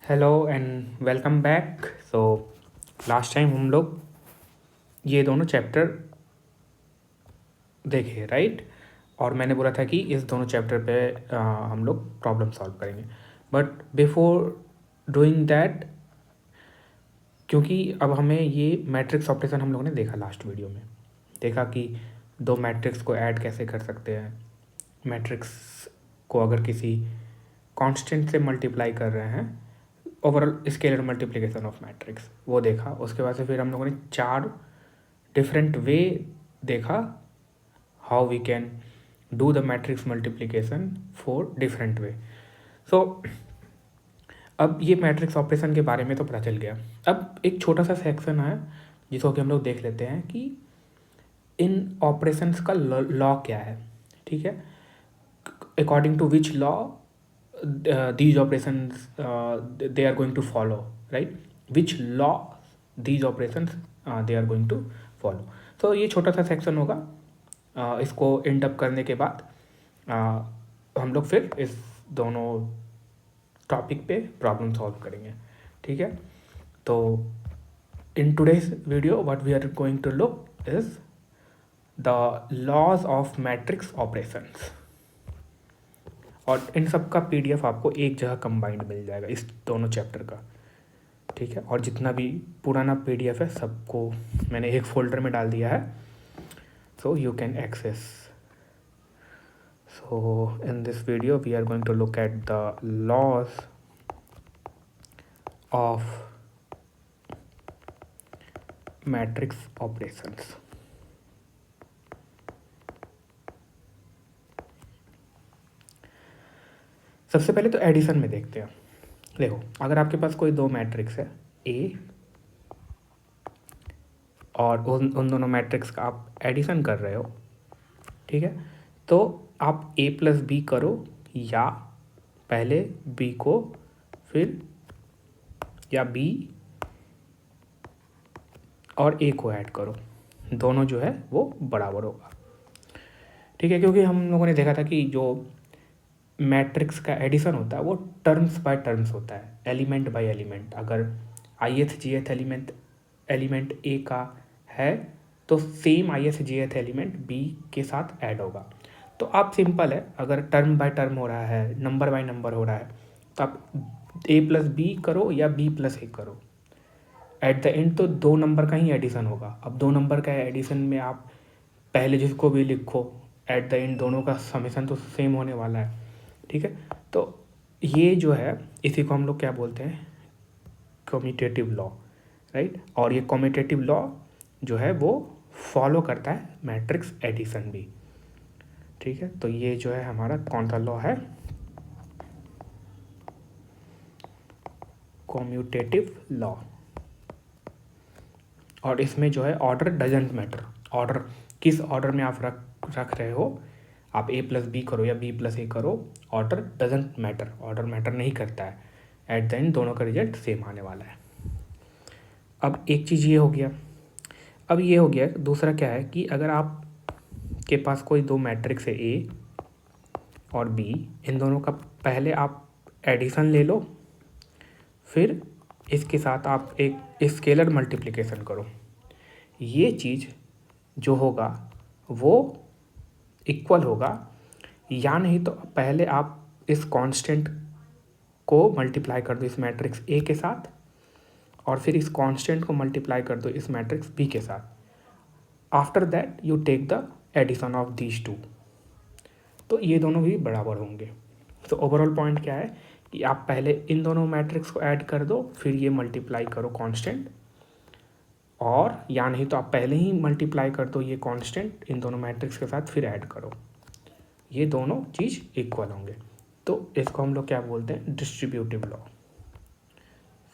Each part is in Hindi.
Hello and welcome back. Last time हम लोग ये दोनों चैप्टर देखे, राइट? और मैंने बोला था कि इस दोनों चैप्टर पे हम लोग प्रॉब्लम सॉल्व करेंगे। बट बिफोर डूइंग दैट, क्योंकि अब हमें ये मैट्रिक्स ऑपरेशन हम लोगों ने देखा लास्ट वीडियो में, देखा कि दो मैट्रिक्स को ऐड कैसे कर सकते हैं। मैट्रिक्स को अगर किसी कांस्टेंट से मल्टीप्लाई कर रहे हैं, overall scalar multiplication of matrix, वो देखा। उसके बाद से फिर हम लोगों ने चार डिफरेंट वे देखा how we can do the matrix multiplication for different way. So अब ये मैट्रिक्स ऑपरेशन के बारे में तो पता चल गया। अब एक छोटा सा सेक्शन है जिसको कि हम लोग देख लेते हैं कि इन ऑपरेशंस का लॉ क्या है। ठीक है, according to which law these operations they are going to follow, right? Which law these operations they are going to follow. So ये छोटा सा सेक्शन होगा। इसको एंड अप करने के बाद हम लोग फिर इस दोनों टॉपिक पे प्रॉब्लम सॉल्व करेंगे। ठीक है, तो in today's video what we are going to look is the laws of matrix operations. और इन सब का पीडीएफ आपको एक जगह कंबाइंड मिल जाएगा इस दोनों चैप्टर का। ठीक है, और जितना भी पुराना पीडीएफ है सबको मैंने एक फोल्डर में डाल दिया है, so you can access. So in this video we are going to look at the laws of matrix operations. सबसे पहले तो एडिशन में देखते हैं। देखो, अगर आपके पास कोई दो मैट्रिक्स है ए, और उन दोनों मैट्रिक्स का आप एडिशन कर रहे हो, ठीक है, तो आप ए प्लस बी करो, या पहले बी को फिर या बी और ए को ऐड करो, दोनों जो है वो बराबर होगा। ठीक है, क्योंकि हम लोगों ने देखा था कि जो मैट्रिक्स का एडिशन होता है वो टर्म्स बाय टर्म्स होता है, एलिमेंट बाय एलिमेंट। अगर ith jth एलिमेंट ए का है तो same ith jth element B के साथ ऐड होगा। तो आप सिंपल है, अगर टर्म बाय टर्म हो रहा है, नंबर बाय नंबर हो रहा है, तो आप ए प्लस बी करो या बी प्लस ए करो, एट द एंड तो दो नंबर का ही एडिशन होगा। अब दो नंबर का एडिशन में आप पहले जिसको भी लिखो, एट द एंड दोनों का समेशन तो सेम होने वाला है। ठीक है, तो ये जो है इसी को हम लोग क्या बोलते हैं, कम्यूटेटिव लॉ, राइट? और ये कम्यूटेटिव लॉ जो है वो फॉलो करता है मैट्रिक्स एडिशन भी। ठीक है, तो ये जो है हमारा कौन सा लॉ है, कम्यूटेटिव लॉ। और इसमें जो है ऑर्डर डजंट मैटर, ऑर्डर किस ऑर्डर में आप रख रहे हो, आप ए प्लस बी करो या बी प्लस ए करो, order doesn't matter, order matter नहीं करता है। एट द एंड दोनों का रिजल्ट सेम आने वाला है। अब एक चीज़ ये हो गया। अब ये हो गया, दूसरा क्या है कि अगर आप के पास कोई दो मैट्रिक्स है ए और बी, इन दोनों का पहले आप एडिशन ले लो, फिर इसके साथ आप एक स्केलर मल्टीप्लिकेशन करो। ये चीज़ जो होगा वो इक्वल होगा, या नहीं तो पहले आप इस कांस्टेंट को मल्टीप्लाई कर दो इस मैट्रिक्स ए के साथ, और फिर इस कांस्टेंट को मल्टीप्लाई कर दो इस मैट्रिक्स बी के साथ। After that you take the addition of these two, तो ये दोनों भी बराबर होंगे। तो ओवरऑल पॉइंट क्या है कि आप पहले इन दोनों मैट्रिक्स को ऐड कर दो, फिर ये मल्टीप्लाई करो कांस्टेंट, और या नहीं तो आप पहले ही मल्टीप्लाई कर दो ये कांस्टेंट इन दोनों मैट्रिक्स के साथ, फिर ऐड करो, ये दोनों चीज़ इक्वल होंगे। तो इसको हम लोग क्या बोलते हैं, डिस्ट्रीब्यूटिव लॉ।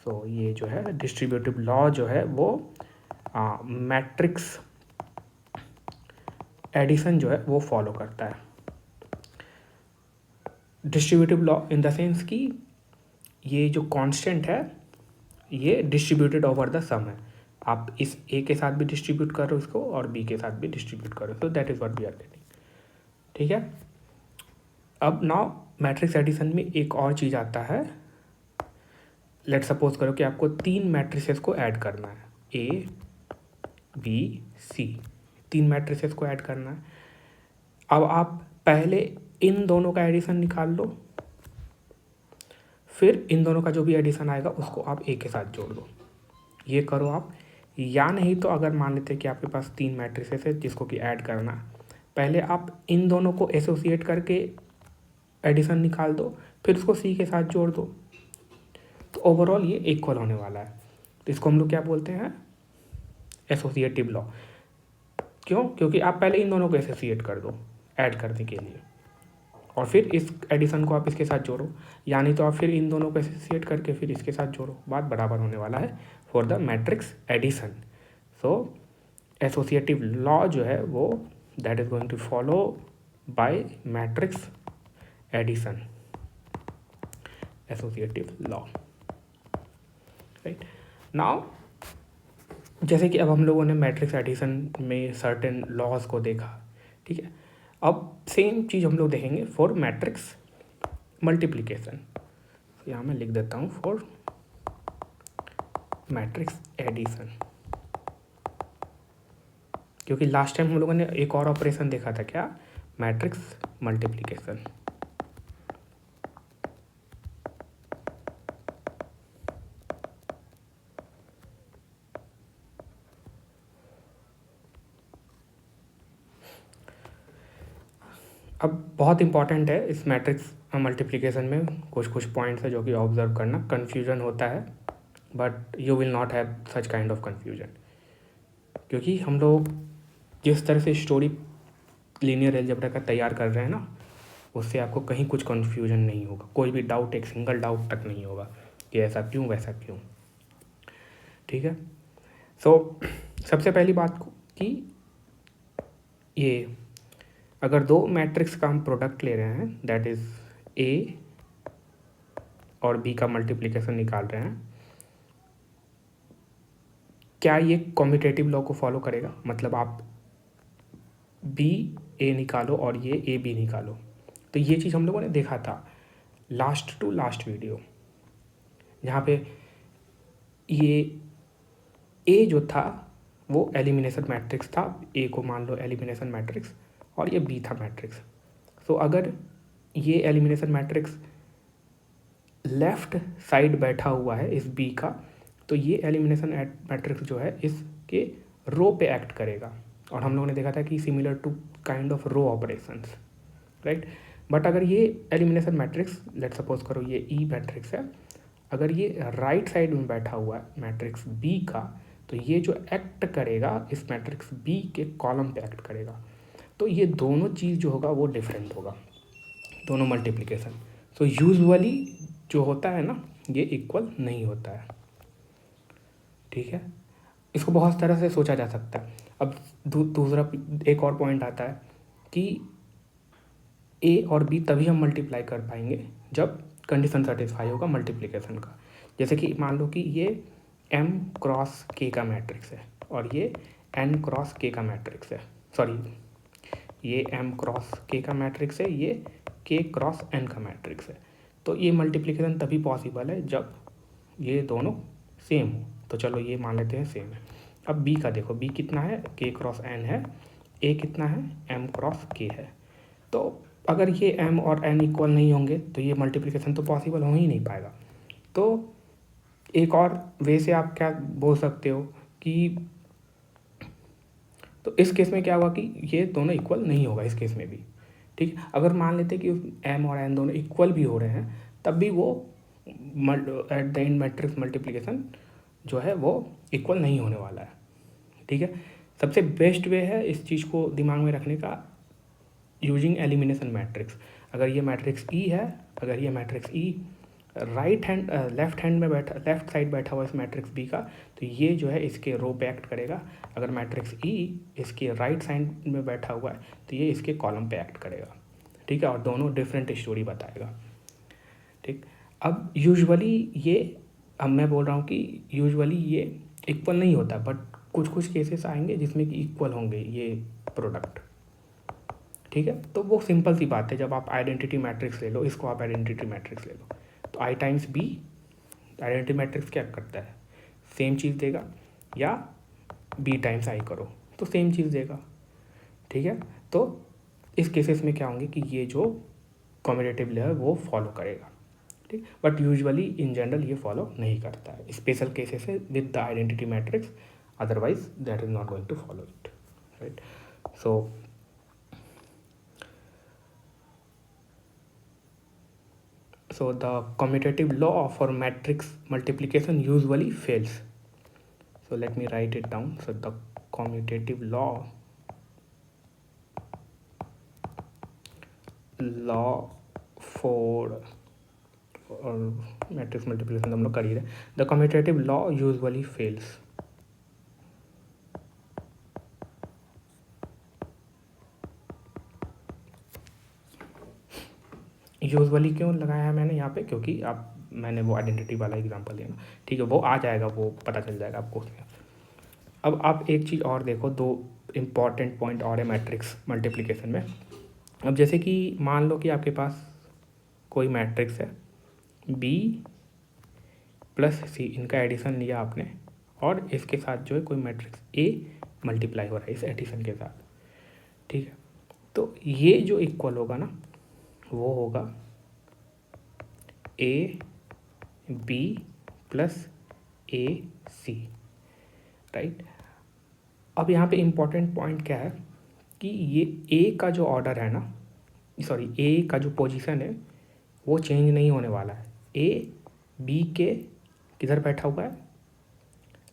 सो ये जो है डिस्ट्रीब्यूटिव लॉ जो है वो मैट्रिक्स एडिशन जो है वो फॉलो करता है। Distributive law in the sense कि ये जो कांस्टेंट है ये डिस्ट्रीब्यूटेड ओवर द सम है। आप इस ए के साथ भी डिस्ट्रीब्यूट करो इसको, और बी के साथ भी डिस्ट्रीब्यूट करो, तो that is what we are getting. ठीक है, अब नाउ मैट्रिक्स एडिशन में एक और चीज़ आता है, लेट सपोज करो कि आपको 3 मैट्रिसेस को ऐड करना है, ए बी सी, 3 मैट्रिसेस को ऐड करना है। अब आप पहले इन दोनों का एडिशन निकाल लो, फिर इन दोनों का जो भी एडिशन आएगा उसको आप ए के साथ जोड़ दो। ये करो आप, या नहीं तो अगर मान लेते हैं कि आपके पास 3 मैट्रिसेस है जिसको कि ऐड करना है, पहले आप इन दोनों को एसोसिएट करके एडिशन निकाल दो, फिर उसको सी के साथ जोड़ दो, तो ओवरऑल ये इक्वल होने वाला है। तो इसको हम लोग क्या बोलते हैं, एसोसिएटिव लॉ। क्यों? क्योंकि आप पहले इन दोनों को एसोसिएट कर दो ऐड करने के लिए, और फिर इस एडिशन को आप इसके साथ जोड़ो, यानी तो आप फिर इन दोनों को एसोसिएट करके फिर इसके साथ जोड़ो, बात बराबर होने वाला है for the matrix addition. So associative law जो है वो that is going to follow by matrix addition, associative law, right. Now जैसे कि अब हम लोगों ने मैट्रिक्स एडिशन में सर्टेन लॉज को देखा, ठीक है। अब सेम चीज़ हम लोग देखेंगे फॉर मैट्रिक्स मल्टीप्लिकेशन। यहाँ मैं लिख देता हूँ फॉर मैट्रिक्स एडिशन, क्योंकि लास्ट टाइम हम लोगों ने एक और ऑपरेशन देखा था, क्या, मैट्रिक्स मल्टीप्लिकेशन। अब बहुत इंपॉर्टेंट है इस मैट्रिक्स मल्टीप्लिकेशन में कुछ पॉइंट्स है जो कि ऑब्जर्व करना, कन्फ्यूजन होता है but you will not have such kind of confusion, क्योंकि हम लोग जिस तरह से स्टोरी लीनियर अलजेब्रा का तैयार कर रहे हैं ना, उससे आपको कहीं कुछ कन्फ्यूजन नहीं होगा, कोई भी डाउट, एक सिंगल डाउट तक नहीं होगा कि ऐसा क्यों वैसा क्यों, ठीक है। सो सबसे पहली बात कि ये अगर दो मैट्रिक्स का हम प्रोडक्ट ले रहे हैं, दैट इज़ ए और बी का मल्टीप्लिकेशन निकाल रहे हैं, क्या ये कॉम्यूटेटिव लॉ को फॉलो करेगा? मतलब आप बी ए निकालो और ये ए बी निकालो, तो ये चीज़ हम लोगों ने देखा था लास्ट टू लास्ट वीडियो, जहाँ पे ये ए जो था वो एलिमिनेशन मैट्रिक्स था, ए को मान लो एलिमिनेशन मैट्रिक्स, और ये बी था मैट्रिक्स। सो अगर ये एलिमिनेशन मैट्रिक्स लेफ्ट साइड बैठा हुआ है इस बी का, तो ये एलिमिनेशन मैट्रिक्स जो है इसके रो पे एक्ट करेगा, और हम लोगों ने देखा था कि similar to kind of row operations, right. But अगर ये एलिमिनेशन मैट्रिक्स, लेट सपोज करो ये ई मैट्रिक्स है, अगर ये राइट साइड में बैठा हुआ है मैट्रिक्स बी का, तो ये जो एक्ट करेगा इस मैट्रिक्स बी के कॉलम पे एक्ट करेगा, तो ये दोनों चीज़ जो होगा वो डिफरेंट होगा, दोनों मल्टीप्लिकेशन। सो यूजुअली जो होता है ना, ये इक्वल नहीं होता है, ठीक है। इसको बहुत तरह से सोचा जा सकता है। अब दूसरा एक और पॉइंट आता है कि ए और बी तभी हम मल्टीप्लाई कर पाएंगे जब कंडीशन सेटिस्फाई होगा मल्टीप्लिकेशन का। जैसे कि मान लो कि ये m क्रॉस k का मैट्रिक्स है और ये n क्रॉस k का मैट्रिक्स है, सॉरी ये m क्रॉस k का मैट्रिक्स है, ये k क्रॉस n का मैट्रिक्स है, तो ये मल्टीप्लिकेशन तभी पॉसिबल है जब ये दोनों सेम हो। तो चलो ये मान लेते हैं सेम है। अब b का देखो, b कितना है, k क्रॉस n है, a कितना है, m क्रॉस k है। तो अगर ये m और n इक्वल नहीं होंगे तो ये मल्टीप्लिकेशन तो पॉसिबल हो ही नहीं पाएगा। तो एक और वे से आप क्या बोल सकते हो कि तो इस केस में क्या होगा कि ये दोनों इक्वल नहीं होगा इस केस में भी, ठीक। अगर मान लेते कि m और n दोनों इक्वल भी हो रहे हैं, तब भी वो at the end matrix multiplication जो है वो इक्वल नहीं होने वाला है, ठीक है। सबसे बेस्ट वे है इस चीज़ को दिमाग में रखने का यूजिंग एलिमिनेशन मैट्रिक्स। अगर ये मैट्रिक्स ई है, अगर ये मैट्रिक्स ई राइट हैंड लेफ्ट हैंड में बैठा, लेफ्ट साइड बैठा हुआ इस मैट्रिक्स बी का, तो ये जो है इसके रो पे एक्ट करेगा। अगर मैट्रिक्स ई इसके राइट साइड में बैठा हुआ है तो ये इसके कॉलम पे एक्ट करेगा, ठीक है, और दोनों डिफरेंट स्टोरी बताएगा, ठीक। अब यूजुअली ये, अब मैं बोल रहा हूँ कि यूजुअली ये इक्वल नहीं होता, बट कुछ केसेस आएंगे जिसमें कि इक्वल होंगे ये प्रोडक्ट, ठीक है। तो वो सिंपल सी बात है, जब आप आइडेंटिटी मैट्रिक्स ले लो, इसको आप आइडेंटिटी मैट्रिक्स ले लो, तो आई टाइम्स बी तो आइडेंटिटी मैट्रिक्स क्या करता है, सेम चीज़ देगा, या बी टाइम्स आई करो तो सेम चीज़ देगा, ठीक है। तो इस केसेस में क्या होंगे कि ये जो कम्यूटेटिव लॉ है वो फॉलो करेगा, ठीक। बट यूजुअली इन जनरल ये फॉलो नहीं करता है, स्पेशल केसेस है with the identity matrix, otherwise that is not going to follow it, right? So the commutative law for matrix multiplication usually fails. So let me write it down. So the commutative law for और मैट्रिक्स मल्टीप्लिकेशन हम लोग कर ही रहे, the commutative law usually fails. Usually क्यों लगाया है मैंने यहाँ पे, क्योंकि आप मैंने वो आइडेंटिटी वाला एग्जांपल लिया ना, ठीक है, वो आ जाएगा, वो पता चल जाएगा आपको उसमें। अब आप एक चीज़ और देखो, दो इम्पॉर्टेंट पॉइंट और है मैट्रिक्स मल्टीप्लिकेशन में। अब जैसे कि मान लो कि आपके पास कोई मैट्रिक्स है बी प्लस सी, इनका एडिशन लिया आपने, और इसके साथ जो है कोई मैट्रिक्स ए मल्टीप्लाई हो रहा है इस एडिशन के साथ, ठीक है। तो ये जो इक्वल होगा ना, वो होगा A B plus A C, right. अब यहाँ पे इम्पॉर्टेंट पॉइंट क्या है कि ये ए का जो ऑर्डर है ना, सॉरी ए का जो पोजीशन है वो चेंज नहीं होने वाला है। ए बी के किधर बैठा हुआ है,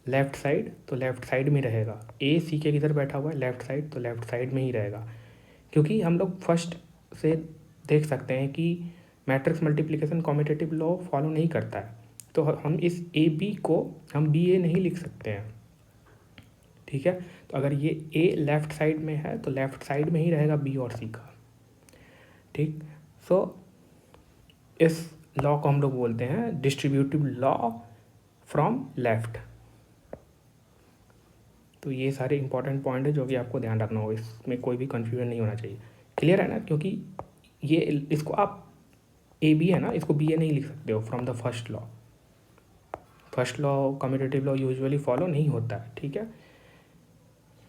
लेफ़्ट साइड, तो लेफ़्ट साइड में रहेगा। ए सी के किधर बैठा हुआ है, लेफ़्ट साइड, तो लेफ़्ट साइड में ही रहेगा। क्योंकि हम लोग फर्स्ट से देख सकते हैं कि matrix multiplication commutative law follow नहीं करता है, तो हम इस ए बी को हम बी ए नहीं लिख सकते हैं, ठीक है। तो अगर ये ए लेफ़्ट साइड में है तो लेफ़्ट साइड में ही रहेगा बी और सी का, ठीक। सो इस लॉ को हम लोग बोलते हैं डिस्ट्रीब्यूटिव लॉ फ्रॉम लेफ्ट। तो ये सारे इंपॉर्टेंट पॉइंट है जो कि आपको ध्यान रखना होगा, इसमें कोई भी कन्फ्यूजन नहीं होना चाहिए, क्लियर है ना। क्योंकि ये इसको आप ए बी है ना, इसको बी ए नहीं लिख सकते हो from the first law. First law commutative law usually follow नहीं होता है, ठीक है।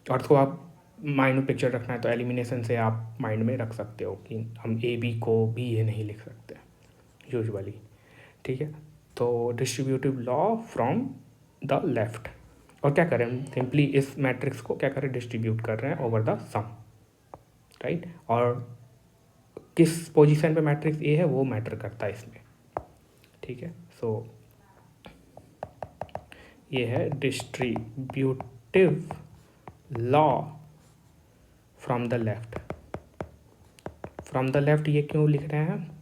और इसको आप माइंड में पिक्चर रखना है तो एलिमिनेशन से आप माइंड में रख सकते हो कि हम ए बी को बी ए नहीं लिख सकते यूजुअली, ठीक है। तो distributive law from the left, और क्या करें, सिंपली इस मैट्रिक्स को क्या करें, डिस्ट्रीब्यूट कर रहे हैं ओवर द सम, राइट। और किस पोजीशन पे मैट्रिक्स ए है वो मैटर करता है इसमें, ठीक है। सो ये है distributive law from the left. From the left ये क्यों लिख रहे हैं,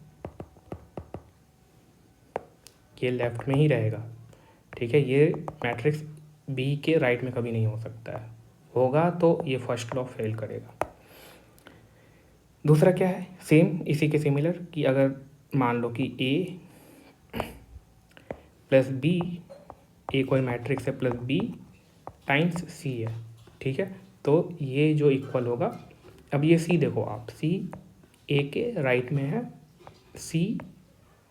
ये लेफ्ट में ही रहेगा, ठीक है। ये मैट्रिक्स बी के राइट में कभी नहीं हो सकता है, होगा तो ये फर्स्ट लॉ फेल करेगा। दूसरा क्या है, सेम इसी के सिमिलर, कि अगर मान लो कि ए प्लस बी, ए कोई मैट्रिक्स है प्लस बी टाइम्स सी है, ठीक है। तो ये जो इक्वल होगा, अब ये सी देखो आप, सी ए के राइट में है, सी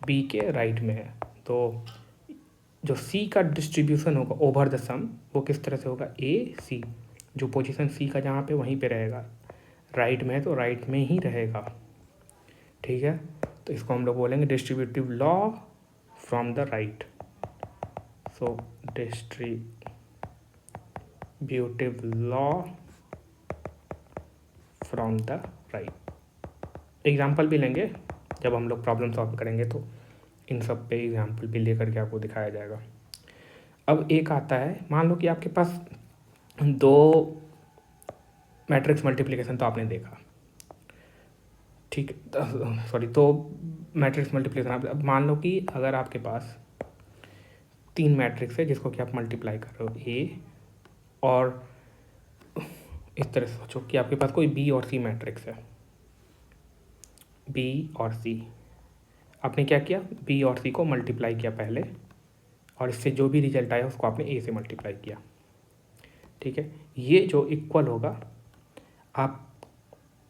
बी के राइट में है, तो जो सी का डिस्ट्रीब्यूशन होगा ओवर द सम वो किस तरह से होगा, ए सी, जो पोजीशन सी का जहाँ पे वहीं पे रहेगा, राइट में है तो राइट में ही रहेगा, ठीक है। तो इसको हम लोग बोलेंगे distributive law from the right. So distributive law from the right. Example भी लेंगे जब हम लोग प्रॉब्लम सॉल्व करेंगे, तो इन सब पे एग्जाम्पल भी लेकर के आपको दिखाया जाएगा। अब एक आता है, मान लो कि आपके पास दो मैट्रिक्स मल्टीप्लिकेशन तो आपने देखा, ठीक, सॉरी, तो मैट्रिक्स मल्टीप्लिकेशन, अब मान लो कि अगर आपके पास तीन मैट्रिक्स है जिसको कि आप मल्टीप्लाई कर रहे हो ए, और इस तरह से सोचो कि आपके पास कोई बी और सी मैट्रिक्स है, बी और सी, आपने क्या किया, बी और सी को मल्टीप्लाई किया पहले, और इससे जो भी रिजल्ट आया उसको आपने ए से मल्टीप्लाई किया, ठीक है। ये जो इक्वल होगा, आप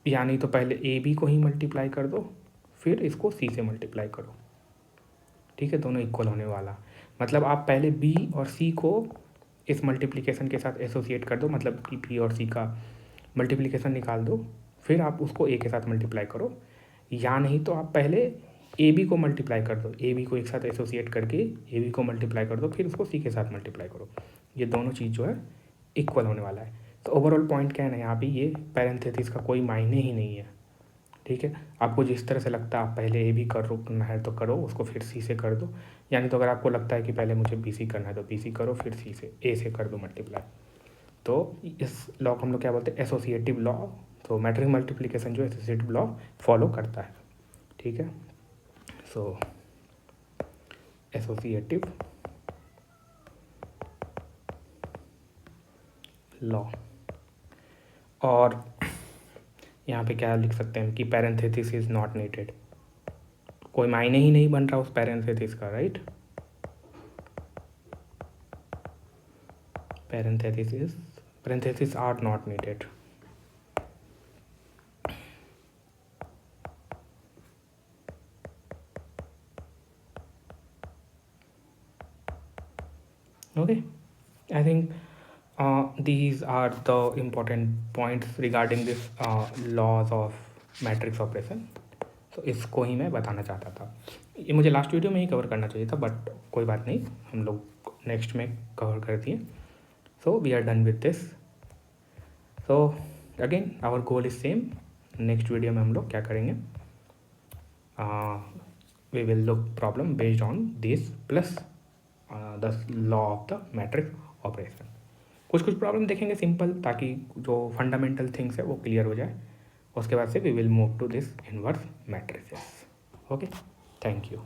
यानी तो पहले ए बी को ही मल्टीप्लाई कर दो, फिर इसको सी से मल्टीप्लाई करो, ठीक है, दोनों इक्वल होने वाला। मतलब आप पहले बी और सी को इस मल्टीप्लिकेशन के साथ एसोसिएट कर दो, मतलब कि बी और सी का मल्टीप्लिकेशन निकाल दो, फिर आप उसको ए के साथ मल्टीप्लाई करो, या नहीं तो आप पहले ए बी को मल्टीप्लाई कर दो, ए बी को एक साथ एसोसिएट करके ए बी को मल्टीप्लाई कर दो, फिर उसको सी के साथ मल्टीप्लाई करो। ये दोनों चीज़ जो है इक्वल होने वाला है। तो ओवरऑल पॉइंट क्या है ना, यहाँ पे ये पैरेंथेसिस का कोई मायने ही नहीं है, ठीक है। आपको जिस तरह से लगता है आप पहले ए बी करना है तो करो, उसको फिर सी से कर दो, यानी तो अगर आपको लगता है कि पहले मुझे बी सी करना है तो बी सी करो, फिर सी से ए से कर दो मल्टीप्लाई। तो इस लॉ को हम लोग क्या बोलते हैं, एसोसिएटिव लॉ। तो मैट्रिक्स मल्टीप्लिकेशन जो एसोसिएटिव लॉ फॉलो करता है, ठीक है। सो एसोसिएटिव लॉ। और यहाँ पे क्या लिख सकते हैं कि पैरेंथेसिस इज नॉट नीडेड, कोई मायने ही नहीं बन रहा उस पैरेंथेसिस का, right. parentheses are not needed. Okay, I think these are the important points regarding this laws of matrix operation. तो इसको ही मैं बताना चाहता था। ये मुझे लास्ट वीडियो में ही कवर करना चाहिए था, बट कोई बात नहीं, हम लोग नेक्स्ट में कवर कर दिए। So we are done with this. So again our goal is same. Next video में हम लोग क्या करेंगे, we will look problem based on this plus the law of the matrix operation. कुछ प्रॉब्लम देखेंगे सिंपल, ताकि जो फंडामेंटल थिंग्स है वो क्लियर हो जाए। उसके बाद से we will move to this inverse matrices. Okay, thank you.